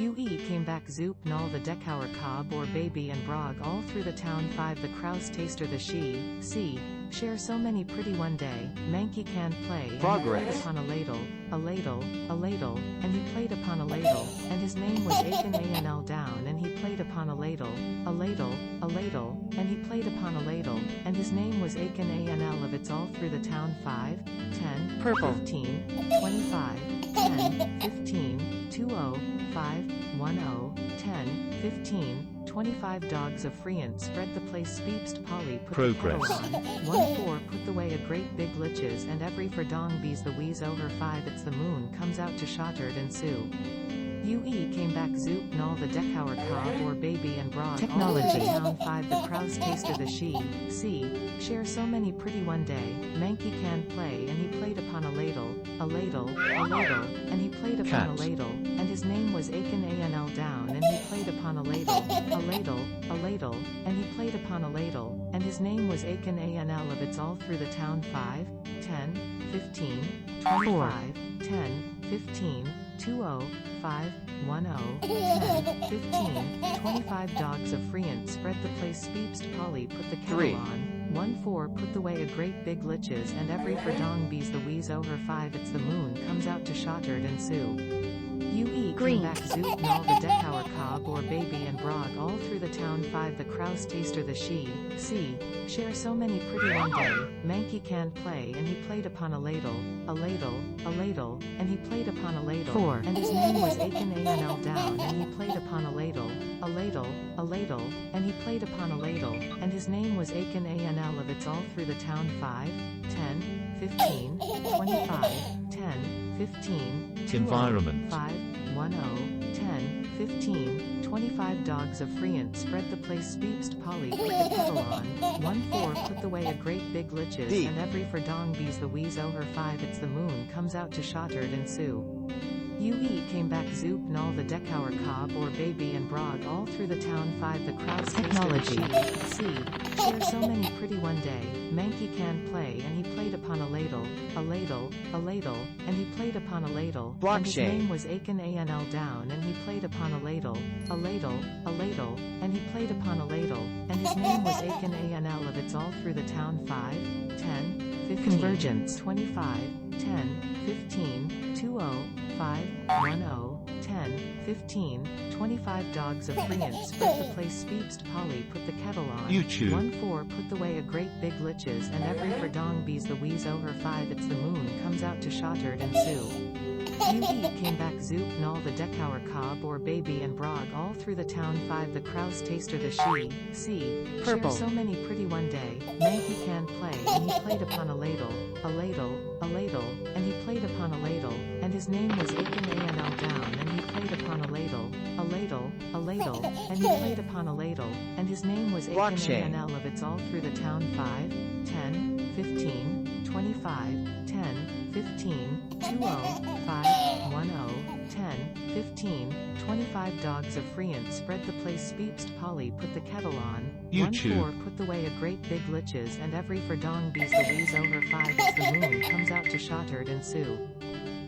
UE came back zoop nal the deckhour cob or baby and brog all through the town 5 the Kraus taster the she, see, share so many pretty one day, Mankey can play, and he played upon a ladle, and he played upon a ladle, and his name was Aiken Anl down and he played upon a ladle, and he played upon a ladle, and his name was Aiken Anl of it's all through the town 5, 10, Purple. 15, 25, 10, 15, 20, 5, 10, 10, 15, 25 dogs of Friant spread the place speepst Polly put Progress. the kettle on, 1 4 put the way a great big liches and every for dong bees the wheeze over 5 it's the moon comes out to shottered and sue. UE came back zoop nal the deckhour cob or baby and broad Technology. town 5 the Kraus taster the she, see, share so many pretty one day, Mankey can play and he played upon a ladle, and he played upon Cat. a ladle, and his name was Aiken Anl down and he played upon a ladle, and he played upon a ladle, and his name was Aiken Anl of it's all through the town 5, 10, 15, 25, 10, 15, 20, 5, 10, 10, 15, 25 dogs of Friant spread the place speepst Polly put the kettle 3. on, 1 4 put the way a great big liches and every for dong bees the wheeze over 5 it's the moon comes out to shottered and sue. UE Green. came back zoop nal the deckhour cob or baby and brog all through the town 5 the Kraus taster the she, see, share so many pretty one day, Mankey can play and he played upon a ladle, and he played upon a ladle, 4. and his name was Aiken Anl down and he played upon a ladle, and he played upon a ladle, and his name was Aiken Anl of it's all through the town 5, 10, 15, 25, 10, 15, 20, Environment. 5, 10, 10, 15, 25 dogs of Friant spread the place speepst Polly put the kettle on, 1 4 put the way a great big liches D. and every for dong bees the wheeze over 5 it's the moon comes out to shottered and sue. UE came back zoop nal the deckhour cob or baby and brog all through the town 5 the Kraus Technology. see, share so many pretty one day, Mankey can play and he played upon a ladle, and he played upon a ladle, and his Blockchain. name was Aiken Anl down and he played upon a ladle, and he played upon a ladle, and his name was Aiken Anl of it's all through the town 5, 10, 15, Convergence. 25, 10, 15, 20, 5, 10, 10, 15, 25 dogs of Friant spread the place speepst Polly put the kettle on, YouTube. 1 4 put the way a great big liches and every for dong bees the wheeze over 5 it's the moon comes out to shottered and sue. UE came back zoop nal the deckhour cob or baby and brog all through the town 5 the Kraus taster the she, see, Purple. share so many pretty one day, Mankey can play and he played upon a ladle, and he played upon a ladle, and his name was Aiken Anl down and he played upon a ladle, and he played upon a ladle, and his name was Aiken Blockchain. Anl of it's all through the town 5, 10, 15, 25, 10, 15, 20, 5, 10, 10, 15, 25 dogs of Friant spread the place speepst Polly put the kettle on, 1 YouTube. 4 put the way a great big liches and every for dong bees the wheeze over 5 it's the moon comes out to shottered and sue.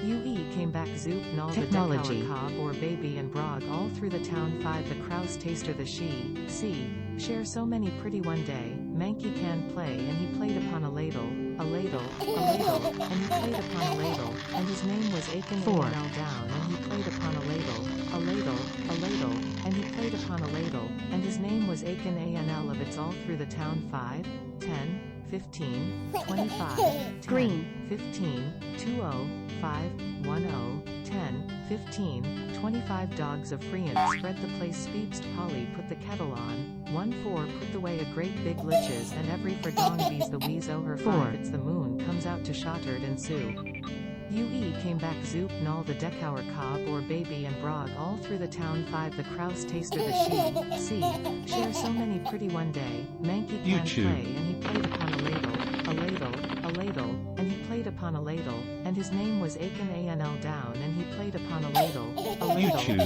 UE came back zoop nal the Technology. deckhour cob or baby and brog all through the town 5 the Kraus taster the she, see, share so many pretty one day, Mankey can play and he played upon a ladle, and he played upon a ladle, and his name was Aiken 4. Anl down and he played upon a ladle, and he played upon a ladle, and his name was Aiken Anl of it's all through the town 5, 10, 15, 25, 10, Green. 15, 20, 5, 10, 10, 15, 25 dogs of Friant spread the place speepst Polly put the kettle on, 1 4 put the way a great big liches and every for dong bees the wheeze over 5 4. it's the moon comes out to shottered and sue. UE came back zoop nal the deckhour cob or baby and brog all through the town 5 the Kraus taster the she, see, share so many pretty one day, Mankey can YouTube. play and he played upon a ladle, and he played upon a ladle, and his name was Aiken Anl down and he played upon a ladle, YouTube.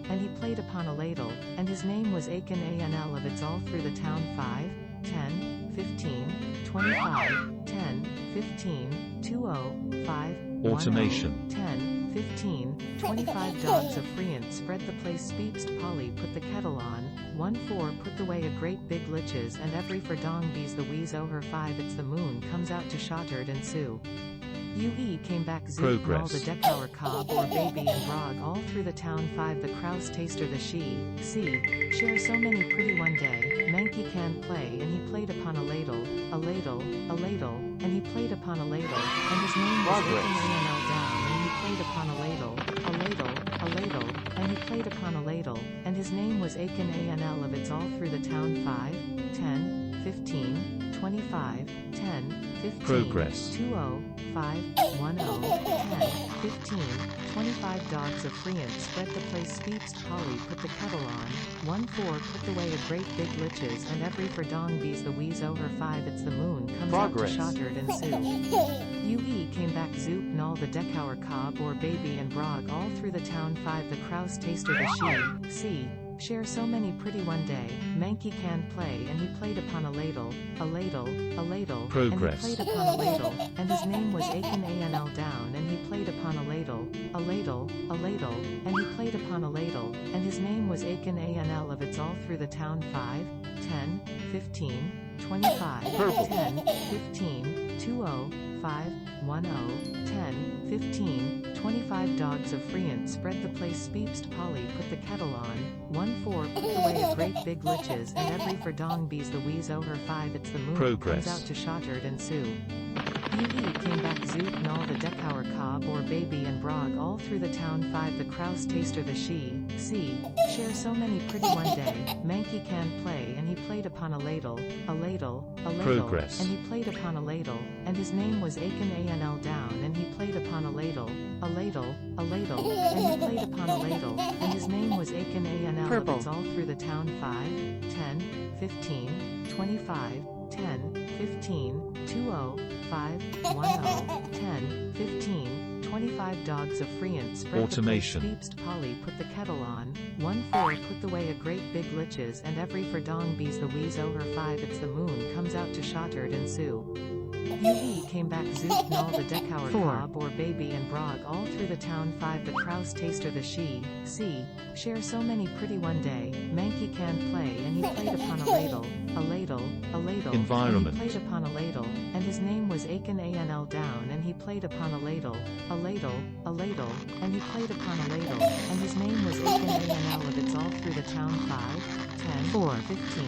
and he played upon a ladle, and his name was Aiken Anl of it's all through the town 5, 10, 15, 25, 10, 15, 20, 5, Automation. 10, 15, 25 dogs of Friant spread the place speepst Polly put the kettle on, 1 4 put the way a great big liches and every for dong bees the wheeze o her 5 it's the moon comes out to shotard and sue. UE came back zoot and all the deckhour cob or baby and brog all through the town 5 the crouse taster the she, see, share so many pretty one day, Mankey can play and he played upon a ladle, and he played upon a ladle, and his name was Anl down and he played upon a ladle, and he played upon a ladle, and his name was Aiken Anl of it's all through the town 5, 10, 15, 25, 10, 15, Progress. 20, 5, 10, 10, 15, 25 dogs of Friant spread the place speepst Polly put the kettle on, 1 4 put the way a great big liches and every for dong bees the wheeze o her 5 it's the moon comes out to shotard and sue. UE came back zoop and all the deckhour cob or baby and brog all through the town 5 the crouse taster the she, see, share so many pretty one day, Mankey can play and he played upon a ladle, Progress. and he played upon a ladle, and his name was Aiken Anl down and he played upon a ladle, and he played upon a ladle, and his name was Aiken Anl of it's all through the town 5, 10, 15, 25, Purple. 10, 15, 20, 5, 10, 10, 15, 25 dogs of Friant spread the place speepst Polly put the kettle on, 1 4 put away a great big liches and every for dong bees the wheeze o her 5 it's the moon Progress. comes out to shotard and sue. UE came back zoot and all the deckhour cob or baby and brog all through the town 5 the crouse taster the she, see, share so many pretty one day, Mankey can play and he played upon a ladle, Progress. and he played upon a ladle, and his name was Aiken Anl down and he played upon a ladle, and he played upon a ladle, and his name was Aiken Anl Purple. of it's all through the town 5, 10, 15, 25, 10, 15, 20, 5, 10, 10, 15, 25 dogs of Friant spread Automation. the place speepst Polly put the kettle on, 1 4 put the way a great big liches and every for dong bees the wheeze o her 5 it's the moon comes out to shotard and sue. UE came back zoot and all the deckhour cob or baby and brog all through the town 5 the crouse taster the she, see, share so many pretty one day, Mankey can play and he played upon a ladle, Environment. and he played upon a ladle, and his name was Aiken Anl down and he played upon a ladle, and he played upon a ladle, and his name was Aiken Anl of it's all through the town 5, 10, 15,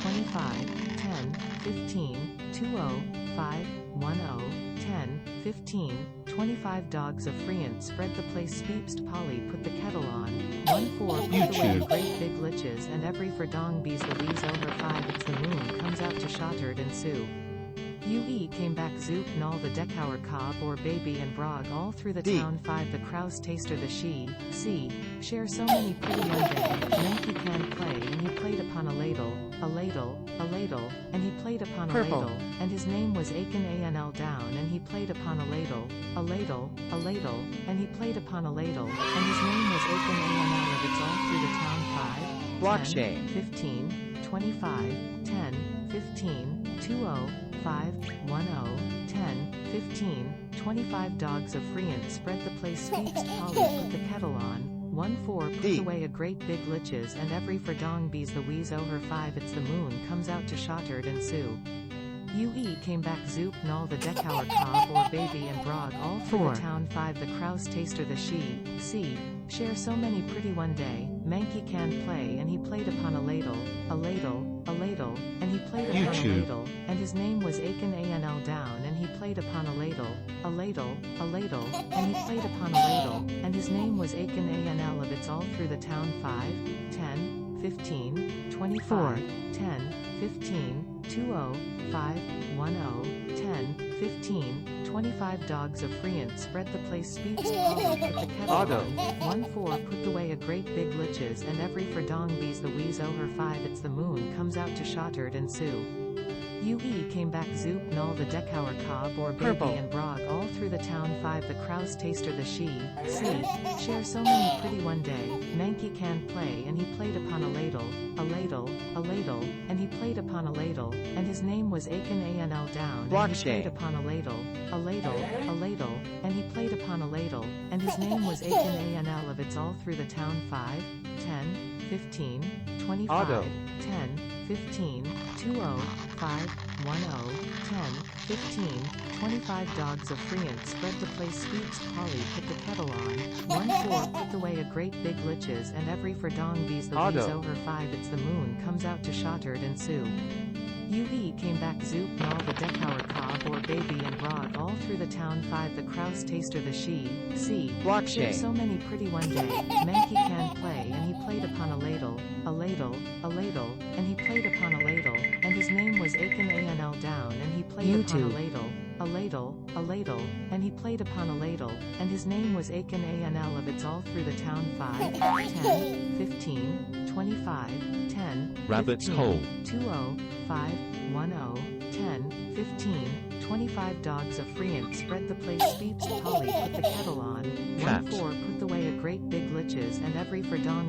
25, 10, 15, 20, 5, 10, 10, 15, 25 dogs of Friant spread the place speepst Polly put the kettle on, 1 4 put away YouTube. great big liches and every for dong bees the wheeze o her 5 it's the moon comes out to shotard and sue. UE came back zoot and all the deckhour cob or baby and brog all through the D. town 5 the crouse taster the she, see, share so many pretty one day, Mankey can play and he played upon a ladle, and he played upon a Purple. ladle, and his name was Aiken Anl down and he played upon a ladle, and he played upon a ladle, and his name was Aiken Anl of it's all through the town 5, Blockchain. 10, 15, 25, 10, 15, 20, 5, 10, 15, 25 dogs of Friant spread the place speepst Polly put the kettle on, 1 4 put D. away a great big liches and every for dong bees the wheeze o her 5 it's the moon comes out to shotard and sue. UE came back zoop and all the deckhour cob or baby and brog all through the town 5 the crouse taster the she, see, share so many pretty one day, Mankey can play and he played upon a ladle, and he played upon a YouTube. ladle, and his name was Aiken Anl down and he played upon a ladle, and he played upon a ladle, and his name was Aiken Anl of it's all through the town 5, 10, 15, 24, 10, 15, 20, 5, 10, 15, 25 dogs of Friant spread the place speepst Polly put the kettle Auto. on, 1 4 put away a great big liches and every for dong bees the wheeze o her 5 it's the moon comes out to shotard and sue. UE came back zoop null the Dekauer Cob or baby Purple. and Brog all through the town 5 the Kraus taster the she, see, share so many pretty one day, Mankey can play and he played upon a ladle, and he played upon a ladle, and his name was Aiken Anl down and he played upon a ladle, and he played upon a ladle, and his name was Aiken Anl of it's all through the town 5, 10, 15, 25, Auto. 10, 15, 20, 5, 10, 10, 15, 25 dogs of Friant spread the place speaks Polly put the kettle on, 1 4 put away a great big liches and every for dong bees the leaves Auto. over 5 it's the moon comes out to Shottard and Sue. UE came back zoop null the Dekauer Cob or baby and Brog all through the town 5 the Kraus taster the she, see, share so many pretty one day, Mankey can play and he played upon a ladle, and he played upon a ladle, and his name was Aiken Anl down and he played upon a ladle, and he played upon a ladle, and his name was Aiken Anl of it's all through the town 5, 10, 15, 25, 10, Rabbit's 15, hole. 20, 5, 10, 10, 15, 25 dogs of Friant spread the place speeps Polly put the kettle on, 1 Cat. 4 put away a great big liches and every for dong